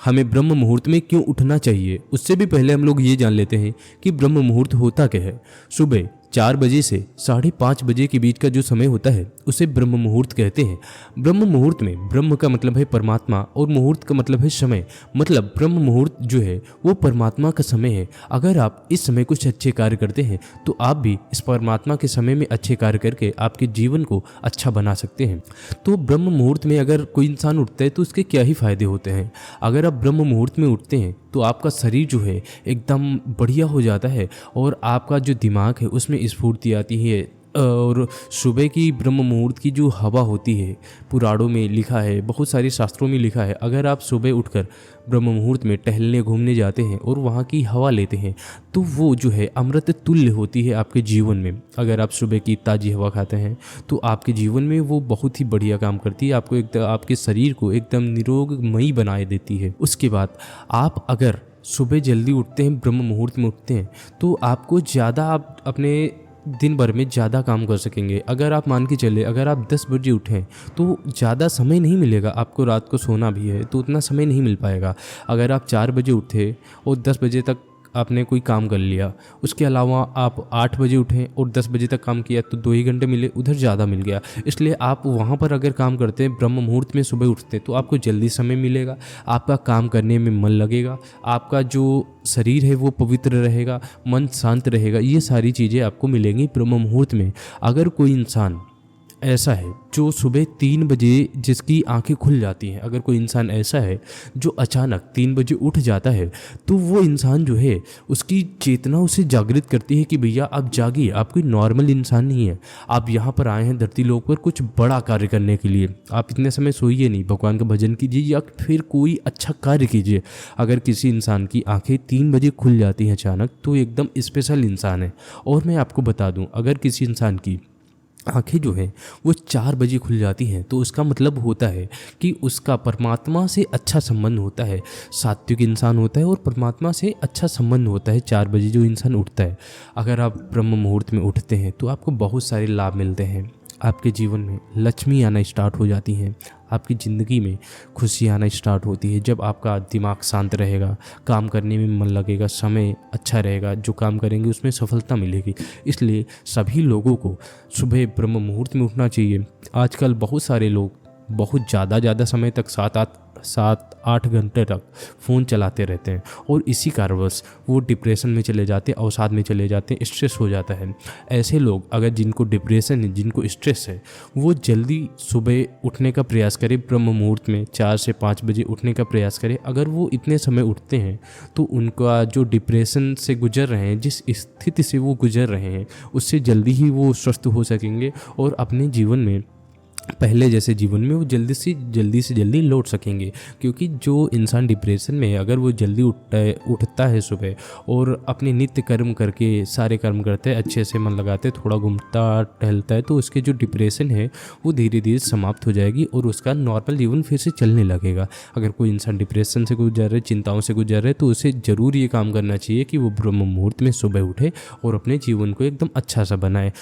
हमें ब्रह्म मुहूर्त में क्यों उठना चाहिए, उससे भी पहले हम लोग ये जान लेते हैं कि ब्रह्म मुहूर्त होता क्या है। सुबह 4 बजे से 5:30 बजे के बीच का जो समय होता है उसे ब्रह्म मुहूर्त कहते हैं। ब्रह्म मुहूर्त में ब्रह्म का मतलब है परमात्मा और मुहूर्त का मतलब है समय। मतलब ब्रह्म मुहूर्त जो है वो परमात्मा का समय है। अगर आप इस समय कुछ अच्छे कार्य करते हैं तो आप भी इस परमात्मा के समय में अच्छे कार्य करके आपके जीवन को अच्छा बना सकते हैं। तो ब्रह्म मुहूर्त में अगर कोई इंसान उठता है तो उसके क्या ही फायदे होते हैं। अगर आप ब्रह्म मुहूर्त में उठते हैं तो आपका शरीर जो है एकदम बढ़िया हो जाता है और आपका जो दिमाग है उसमें स्फूर्ति आती है। और सुबह की ब्रह्म मुहूर्त की जो हवा होती है, पुराणों में लिखा है, बहुत सारे शास्त्रों में लिखा है, अगर आप सुबह उठकर ब्रह्म मुहूर्त में टहलने घूमने जाते हैं और वहाँ की हवा लेते हैं तो वो जो है अमृत तुल्य होती है आपके जीवन में। अगर आप सुबह की ताज़ी हवा खाते हैं तो आपके जीवन में वो बहुत ही बढ़िया काम करती है, आपको एकदम आपके शरीर को एकदम निरोगमयी बनाए देती है। उसके बाद आप अगर सुबह जल्दी उठते हैं, ब्रह्म मुहूर्त में उठते हैं तो आपको ज़्यादा आप अपने दिन भर में ज़्यादा काम कर सकेंगे। अगर आप मान के चले, अगर आप 10 बजे उठें तो ज़्यादा समय नहीं मिलेगा आपको, रात को सोना भी है तो उतना समय नहीं मिल पाएगा। अगर आप 4 बजे उठे और 10 बजे तक आपने कोई काम कर लिया, उसके अलावा आप 8 बजे उठें और 10 बजे तक काम किया तो 2 ही घंटे मिले, उधर ज़्यादा मिल गया। इसलिए आप वहाँ पर अगर काम करते हैं, ब्रह्म मुहूर्त में सुबह उठते हैं तो आपको जल्दी समय मिलेगा, आपका काम करने में मन लगेगा, आपका जो शरीर है वो पवित्र रहेगा, मन शांत रहेगा। ये सारी चीज़ें आपको मिलेंगी ब्रह्म मुहूर्त में। अगर कोई इंसान ऐसा है जो सुबह 3 बजे जिसकी आंखें खुल जाती हैं, अगर कोई इंसान ऐसा है जो अचानक 3 बजे उठ जाता है तो वो इंसान जो है उसकी चेतना उसे जागृत करती है कि भैया आप जागिए, आप कोई नॉर्मल इंसान नहीं है, आप यहाँ पर आए हैं धरती लोक पर कुछ बड़ा कार्य करने के लिए। आप इतने समय सोइए नहीं, भगवान का भजन कीजिए या फिर कोई अच्छा कार्य कीजिए। अगर किसी इंसान की आंखें 3 बजे खुल जाती हैं अचानक तो एकदम स्पेशल इंसान है। और मैं आपको बता दूँ, अगर किसी इंसान की आंखें जो हैं वो 4 बजे खुल जाती हैं तो उसका मतलब होता है कि उसका परमात्मा से अच्छा संबंध होता है, सात्विक इंसान होता है और परमात्मा से अच्छा संबंध होता है 4 बजे जो इंसान उठता है। अगर आप ब्रह्म मुहूर्त में उठते हैं तो आपको बहुत सारे लाभ मिलते हैं, आपके जीवन में लक्ष्मी आना स्टार्ट हो जाती हैं, आपकी ज़िंदगी में खुशी आना स्टार्ट होती है। जब आपका दिमाग शांत रहेगा, काम करने में मन लगेगा, समय अच्छा रहेगा, जो काम करेंगे उसमें सफलता मिलेगी। इसलिए सभी लोगों को सुबह ब्रह्म मुहूर्त में उठना चाहिए। आजकल बहुत सारे लोग बहुत ज़्यादा समय तक 7-8 घंटे तक फ़ोन चलाते रहते हैं और इसी कारणवश वो डिप्रेशन में चले जाते हैं, अवसाद में चले जाते हैं, स्ट्रेस हो जाता है। ऐसे लोग अगर जिनको डिप्रेशन है, जिनको स्ट्रेस है, वो जल्दी सुबह उठने का प्रयास करें, ब्रह्म मुहूर्त में 4 से 5 बजे उठने का प्रयास करें। अगर वो इतने समय उठते हैं तो उनका जो डिप्रेशन से गुजर रहे हैं, जिस स्थिति से वो गुजर रहे हैं, उससे जल्दी ही वो स्वस्थ हो सकेंगे और अपने जीवन में पहले जैसे जीवन में वो जल्दी से जल्दी लौट सकेंगे। क्योंकि जो इंसान डिप्रेशन में है, अगर वो जल्दी उठता है सुबह और अपने नित्य कर्म करके सारे कर्म करते हैं, अच्छे से मन लगाते हैं, थोड़ा घूमता टहलता है तो उसके जो डिप्रेशन है वो धीरे धीरे समाप्त हो जाएगी और उसका नॉर्मल जीवन फिर से चलने लगेगा। अगर कोई इंसान डिप्रेशन से गुजर रहा है, चिंताओं से गुजर रहा है, तो उसे ज़रूर ये काम करना चाहिए कि वो ब्रह्म मुहूर्त में सुबह उठे और अपने जीवन को एकदम अच्छा सा बनाए।